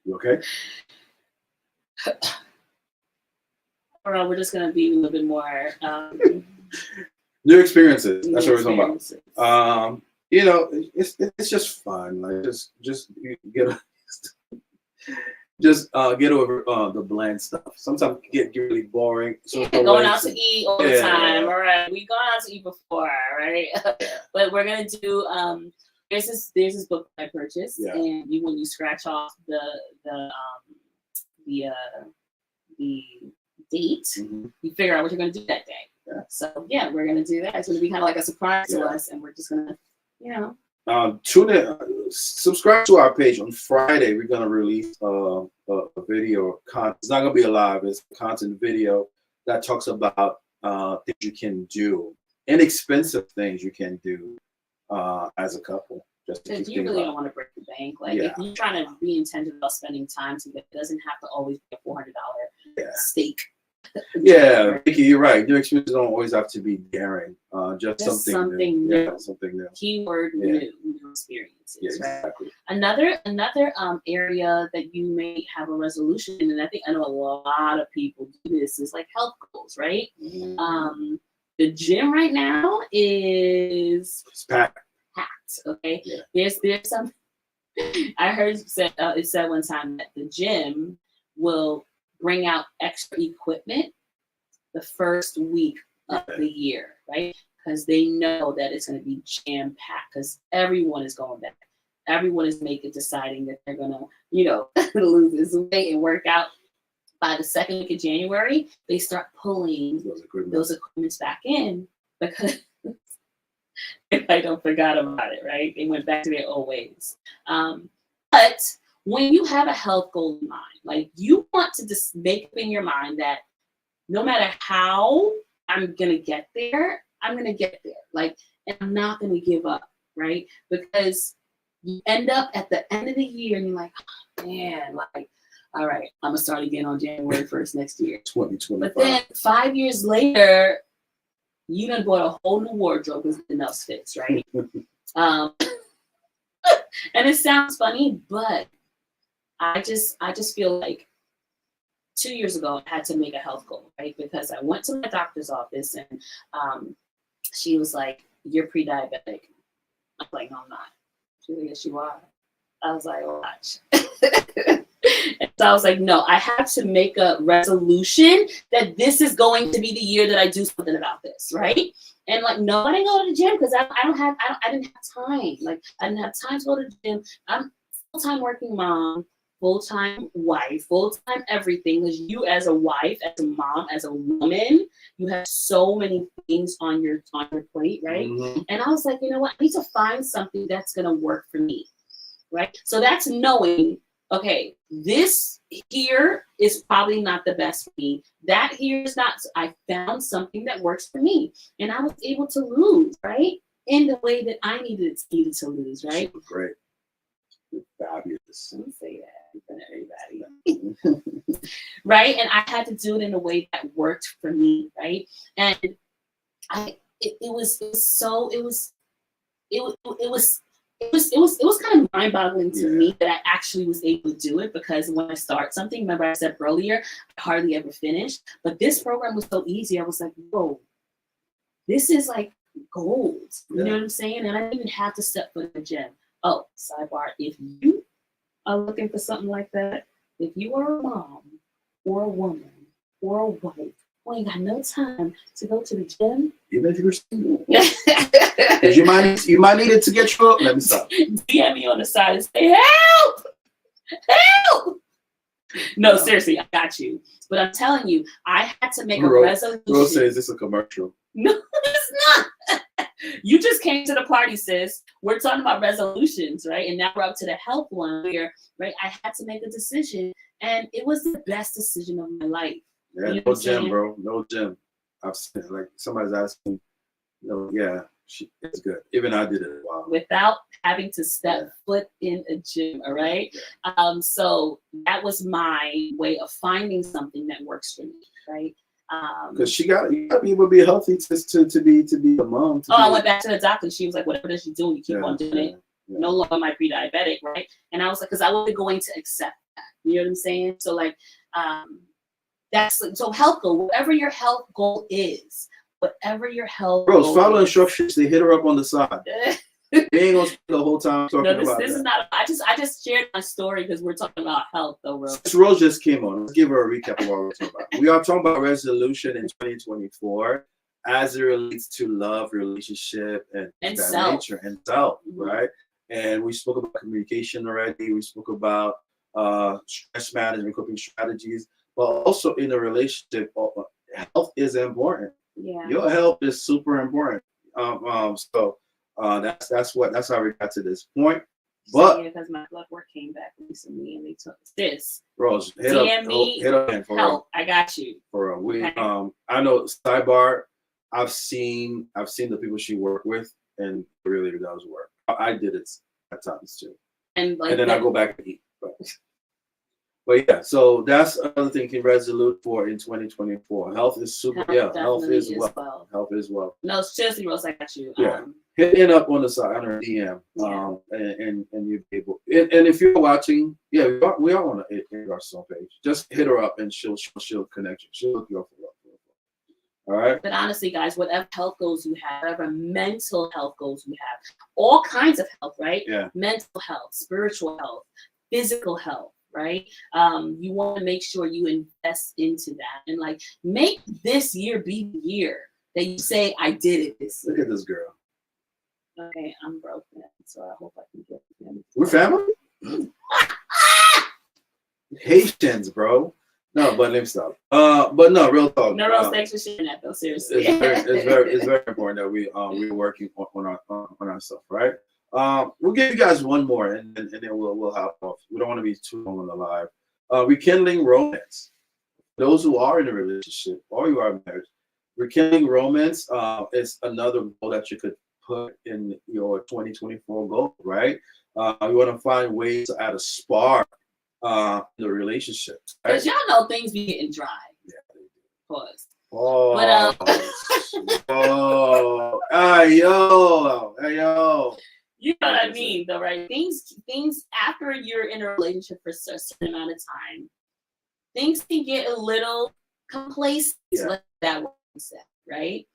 You okay? All right, we're just gonna be a little bit more. New experiences. That's what we're talking about. It's just fun. Like just get over the bland stuff. Sometimes it get really boring. So going out to eat all the time. All right, we gone out to eat before, right? But we're gonna do there's this book I purchased, Yeah. and when you scratch off the date, you figure out what you're going to do that day. Yeah. So yeah, we're going to do that. It's going to be kind of like a surprise to us, and we're just going to, you know. Tune in, subscribe to our page. On Friday, we're going to release a video. It's not going to be a live, it's a content video that talks about things you can do, inexpensive things you can do as a couple. Just to Because keep you really alive. don't want to break the bank. Like, if you're trying to be intentional about spending time together, it doesn't have to always be a $400 steak. Yeah, Vicky, you're right. New experiences don't always have to be daring. Just something new. Yeah, something new. Keyword new experiences. Yeah, exactly. Right? Another area that you may have a resolution, and I know a lot of people do this, is like health goals, right? The gym right now is packed. Okay, there's some. I heard it said one time that the gym will bring out extra equipment the first week of the year, right? Because they know that it's going to be jam packed. Because everyone is going back. Everyone is deciding that they're going to, lose this weight and work out. By the second week of January, they start pulling those equipments back in because I don't forgot about it, right? They went back to their old ways. But when you have a health goal in mind, like you want to just make up in your mind that no matter how I'm going to get there, I'm going to get there. Like, and I'm not going to give up, right? Because you end up at the end of the year and you're like, oh, man, like, all right, I'm going to start again on January 1st next year. 2025. But then 5 years later, you done bought a whole new wardrobe because nothing else fits, right? And it sounds funny, but I just feel like 2 years ago I had to make a health goal, right? Because I went to my doctor's office and she was like, "You're pre-diabetic." I'm like, "No, I'm not." She was like, "Yes, you are." I was like, "Watch." And so I was like, "No, I have to make a resolution that this is going to be the year that I do something about this, right?" And like, no, I didn't go to the gym because I didn't have time. Like, I didn't have time to go to the gym. I'm a full-time working mom, full-time wife, full-time everything. Because you, as a wife, as a mom, as a woman, you have so many things on your plate, right? And I was like, you know what? I need to find something that's gonna work for me, right? So that's knowing, okay, this here is probably not the best for me. That here is not. I found something that works for me, and I was able to lose, right, in the way that I needed to lose, right? Super great. Fabulous. Don't say that in front of everybody. Right? And I had to do it in a way that worked for me, right? And it was kind of mind-boggling to me that I actually was able to do it, because when I start something, remember I said earlier, I hardly ever finished, but this program was so easy. I was like, whoa, this is like gold. You know what I'm saying? And I didn't even have to step foot in the gym. Oh, sidebar, if you are looking for something like that, if you are a mom or a woman or a wife who ain't got no time to go to the gym, even if you're single, you might need it to get you up. Let me stop. DM me on the side and say, help! Help! No, seriously, I got you. But I'm telling you, I had to make a resolution. Rose says, is this a commercial? No, it's not. You just came to the party, sis. We're talking about resolutions, right? And now we're up to the health one where, right, I had to make a decision, and it was the best decision of my life. Yeah, you know no gym, bro. No gym. I've seen, like, somebody's asking, it's good. Even I did it a while. Without having to step foot in a gym, all right? So that was my way of finding something that works for me, right? Because you gotta be able to be healthy to be a mom. I went back to the doctor and she was like, whatever it is you do, you keep on doing it. No longer am I pre-diabetic, right? And I was like, because I wasn't going to accept that. You know what I'm saying? So like, so health goal, whatever your health goal is, whatever your health goal follow instructions. They hit her up on the side. They ain't gonna spend the whole time talking about this is not. I just shared my story because we're talking about health, though, Rose. Rose just came on. Let's give her a recap of what we're talking about. We are talking about resolution in 2024 as it relates to love, relationship, and that self. nature and self, right? And we spoke about communication already. We spoke about stress management, coping strategies, but also in a relationship, health is important. Yeah. Your health is super important. So that's how we got to this point. But because my blood work came back recently and they took this. Rose, hit up for help. I got you. For a week. Okay. I know sidebar. I've seen the people she worked with, and it really does work. I did it at times too. And then I go back and eat. But yeah, so that's another thing to resolute for in 2024. Health is super. Health is well. Health is well. No, seriously, Rose, I got you. Yeah. Hit up on the side on our DM, and you'll be able. And if you're watching, we are on the Garcons page. Just hit her up, and she'll connect you. She'll look you up for love. All right. But honestly, guys, whatever health goals you have, whatever mental health goals you have, all kinds of health, right? Yeah. Mental health, spiritual health, physical health, right? You want to make sure you invest into that and like make this year be the year that you say, I did it this year. Look at this girl. Okay, I'm broken, so I hope I can get him. We're family? Haitians, bro. No, but let me stop. But no, real talk. No, Rose, thanks for sharing that though. Seriously, it's very important that we're working on our stuff, right? We'll give you guys one more, and then we'll hop off. We don't want to be too long on the live. Rekindling romance. Those who are in a relationship or you are married, rekindling romance is another goal that you could put in your 2024 goal, right? You want to find ways to add a spark in the relationship. Because y'all know things be getting dry. Yeah, they do. Pause. Oh, but hey yo. You know what I mean, though, right? Things after you're in a relationship for a certain amount of time, things can get a little complacent. Let that one set, right?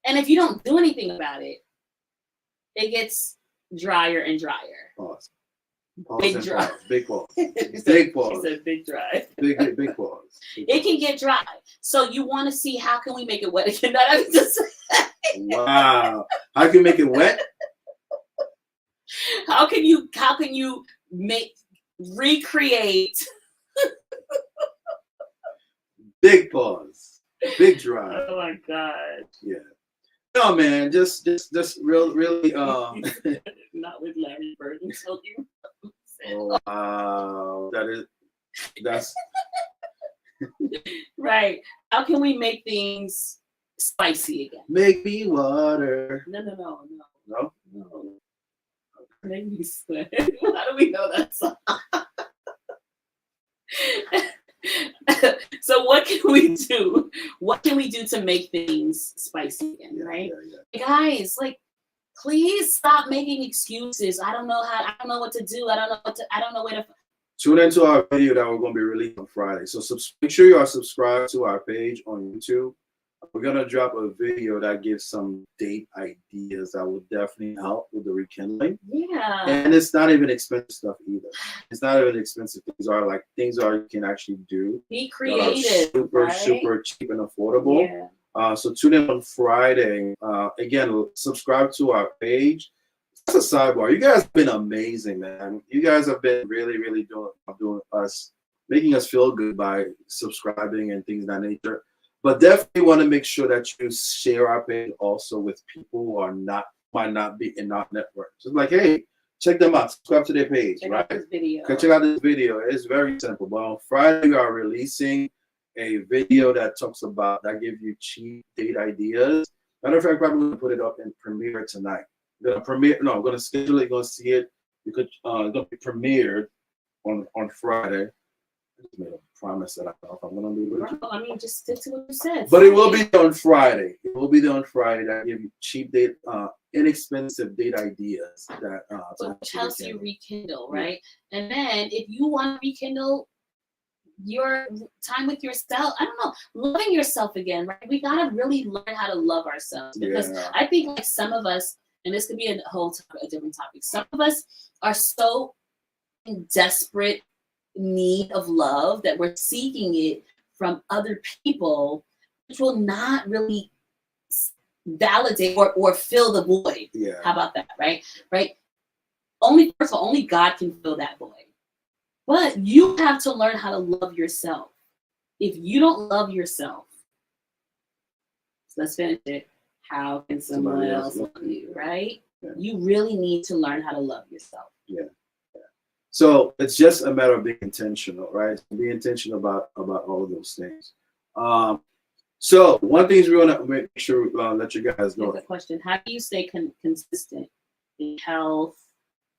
And if you don't do anything about it, it gets drier and drier. Pause. Big dry. Big pause. Big pause. She said big dry. Big pause. It can get dry. So you want to see how can we make it wet again? That I was just wow. How can you make it wet? How can you recreate? Big pause. Big dry. Oh my God. Yeah. No, man, just really not with Larry Bird until you. Oh, wow. That's right. How can we make things spicy again? Make me water. No. Make me sweat. How do we know that song? So what can we do? What can we do to make things spicy again, right? Yeah. Guys, like, please stop making excuses. I don't know what to do. I don't know where to. Tune into our video that we're going to be releasing on Friday. So make sure you are subscribed to our page on YouTube. We're going to drop a video that gives some date ideas that will definitely help with the rekindling. Yeah. And it's not even expensive stuff either. It's not even expensive. Things you can actually do. Be creative. Super cheap and affordable. Yeah. So tune in on Friday. Again, subscribe to our page. That's a sidebar. You guys have been amazing, man. You guys have been really, really doing us, making us feel good by subscribing and things of that nature. But definitely want to make sure that you share our page also with people who might not be in our network. Just like, hey, check them out. Subscribe to their page. Check out this video. Check out this video. It's very simple. But on Friday, we are releasing a video that gives you cheap date ideas. Matter of fact, probably going to put it up in premiere tonight. We're going to schedule it. You're going to see it. It's going to be premiered on Friday. I just made a promise that I don't know if I'm going to do it. I mean, just stick to what you said. But it will be on Friday. It will be on Friday. That give you cheap date, inexpensive date ideas which helps you rekindle, right? And then if you want to rekindle your time with yourself, I don't know, loving yourself again, right? We got to really learn how to love ourselves because I think like some of us, and this could be a different topic. Some of us are so in desperate need of love that we're seeking it from other people, which will not really validate or fill the void. Yeah. How about that, right? Right. Only first of all, only God can fill that void. But you have to learn how to love yourself. If you don't love yourself, let's finish it. How can someone else love you, right? Yeah. You really need to learn how to love yourself. Yeah. So it's just a matter of being intentional, right? Be intentional about all of those things. So one thing we want to make sure let you guys know. Here's a question: how do you stay consistent in health,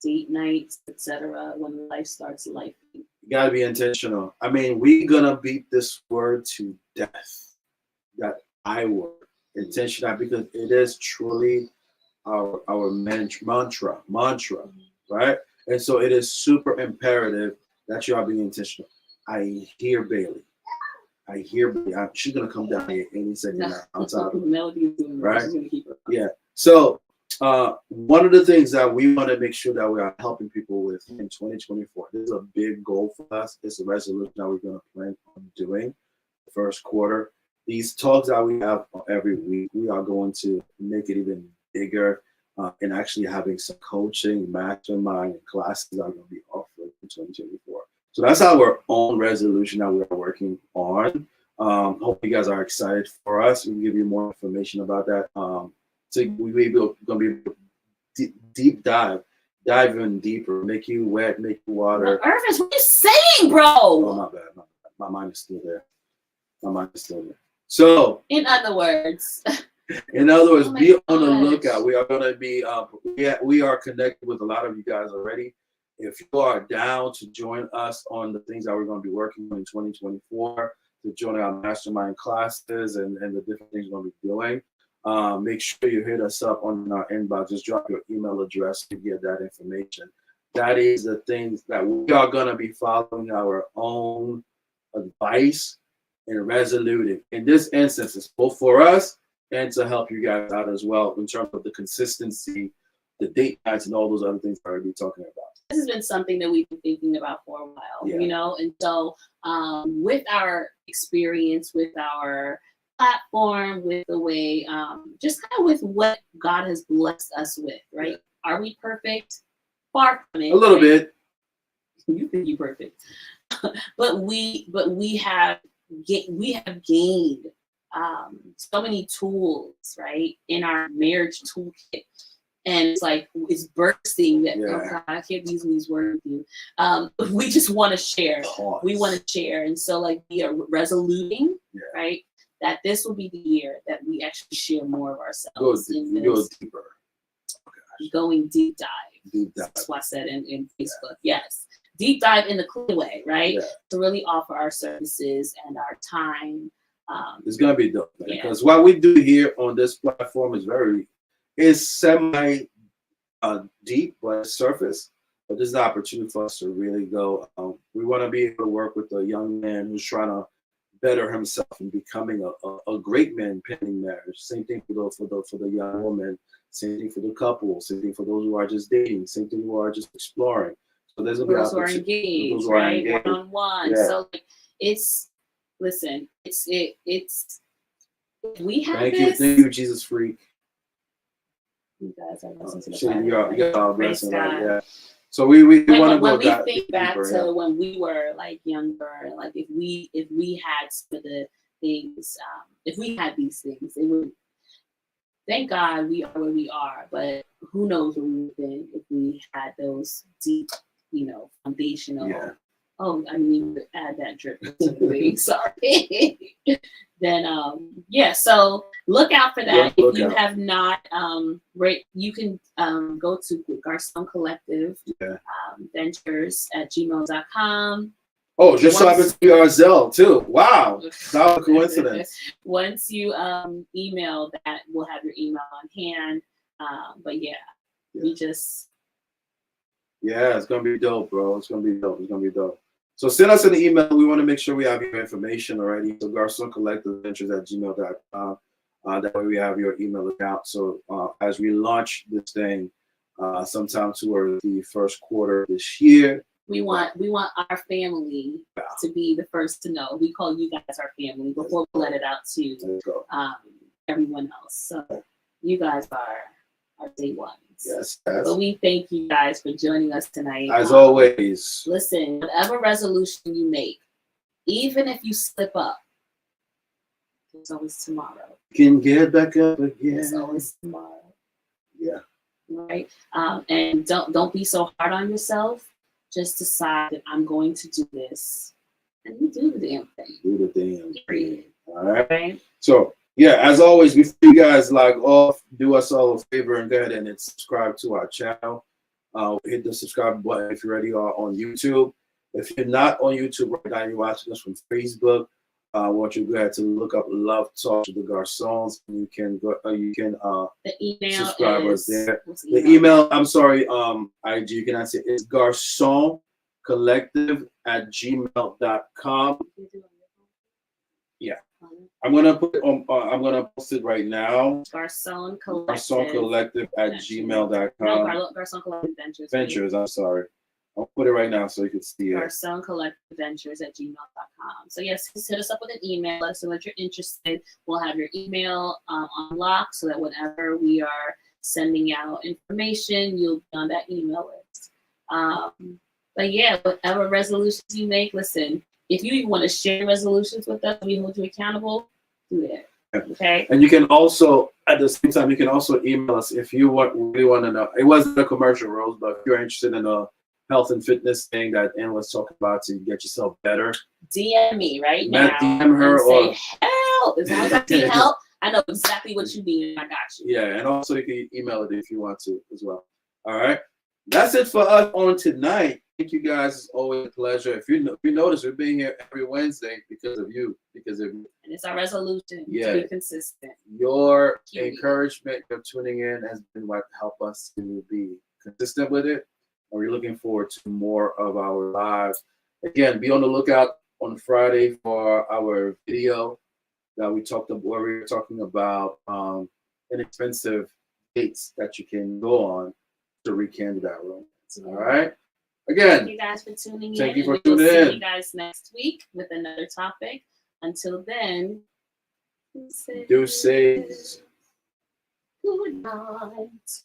date nights, etc. when life starts life? You gotta be intentional. I mean, we're gonna beat this word to death. That I word, intentional, because it is truly our mantra, right? And so it is super imperative that you are being intentional. I hear Bailey. She's gonna come down here any second now. Outside, right? Yeah. So one of the things that we want to make sure that we are helping people with in 2024. This is a big goal for us. It's a resolution that we're gonna plan on doing the first quarter. These talks that we have every week, we are going to make it even bigger. And actually having some coaching, mastermind, and classes that are going to be offered in 2024. So that's our own resolution that we're working on. Hope you guys are excited for us. We'll give you more information about that. So we're going to be able to deep dive in deeper, make you wet, make you water. Irventz, what are you saying, bro? Oh, not bad. My mind is still there. So, in other words, be on the lookout. We are going to be, we are connected with a lot of you guys already. If you are down to join us on the things that we're going to be working on in 2024, to join our mastermind classes and the different things we're going to be doing, make sure you hit us up on our inbox. Just drop your email address to get that information. That is the things that we are going to be following our own advice and resoluting. In this instance, it's both for us and to help you guys out as well in terms of the consistency, the date nights, and all those other things that we'll be talking about. This has been something that we've been thinking about for a while, you know, and so with our experience, with our platform, with the way, just kind of with what God has blessed us with, right? Yeah. Are we perfect? Far from it. A little bit. You think you're perfect, but we have gained so many tools, right, in our marriage toolkit, and it's like it's bursting that oh God, I can't use these words with you. We just want to share. Pause. We want to share, and so like we are resoluting, right, that this will be the year that we actually share more of ourselves. Go deeper. Going deep dive. That's what I said in Facebook. Yes. Deep dive in the clear way, right? To really offer our services and our time. It's gonna be dope, man. Because what we do here on this platform is semi deep, but it's surface. But this is the opportunity for us to really go. We want to be able to work with a young man who's trying to better himself and becoming a great man pending marriage. Same thing for the young woman. Same thing for the couple. Same thing for those who are just dating. Same thing who are just exploring. So there's gonna be those who are engaged, right? One-on-one. Yeah. So like it's we have thank this. Thank you, Jesus freak. You guys are listening to the you're blessing, yeah. So we want to go. When we think back to when we were like younger, like if we had some of the things, if we had these things, it would. Thank God we are where we are, but who knows where we would have been if we had those deep, foundational. Yeah. Oh, I mean, add that drip to the thing. Sorry. Then, so look out for that. If you have not, you can go to Garcon Collective Ventures at gmail.com. Oh, just so happens to be our Zelle too. Wow, that was a coincidence. Once you email that, we'll have your email on hand. But we just. Yeah, it's gonna be dope, bro. It's gonna be dope. So send us an email. We want to make sure we have your information already. So Garcon Collective Ventures at gmail.com. That way we have your email account. So as we launch this thing, sometime toward the first quarter this year. We want our family to be the first to know. We call you guys our family before we let it out to everyone else. So You guys are our day ones. Yes. But we thank you guys for joining us tonight. As always. Listen, whatever resolution you make, even if you slip up, there's always tomorrow. You can get back up again. There's always tomorrow. Yeah. Right. And don't be so hard on yourself. Just decide that I'm going to do this, and you do the damn thing. Do the damn thing. All right. Right. So yeah, as always, before you guys log off, do us all a favor and go ahead and subscribe to our channel. Hit the subscribe button if you already are on YouTube. If you're not on YouTube right now, you're watching us from Facebook. I want you to go ahead to look up Love Talk to the Garcons, and you can go. The email subscribe us is there. The email, I'm sorry, IG, you can answer. It's garconcollective@gmail.com. Yeah, I'm gonna put it on. I'm gonna post it right now. Garcon Collective. garconcollective@gmail.com. No, Garcon Collective Ventures. Ventures. I'm sorry. I'll put it right now so you can see it. GarconCollectiveVentures@gmail.com. So yes, just hit us up with an email. Let us know that you're interested. We'll have your email on lock so that whenever we are sending out information, you'll be on that email list. But yeah, whatever resolutions you make, listen. If you even want to share resolutions with us, we hold you accountable. Do that. Okay. And you can also, at the same time, you can also email us if you really want to know. It wasn't a commercial, Rose, but if you're interested in a health and fitness thing that Anne was talking about to get yourself better, DM me right now. DM her and say, help. As long as I need help, I know exactly what you need and I got you. Yeah, and also you can email it if you want to as well. All right. That's it for us on tonight. Thank you guys. It's always a pleasure. If you notice, we're being here every Wednesday because of you. And it's our resolution to be consistent. Your encouragement, your tuning in has been what helped us to be consistent with it. And we're looking forward to more of our lives. Again, be on the lookout on Friday for our video that we talked about, where we were talking about inexpensive dates that you can go on to rekindle that romance. All right. Again, thank you guys for tuning in. Thank you for tuning in. See you guys next week with another topic. Until then, deuces. Good night.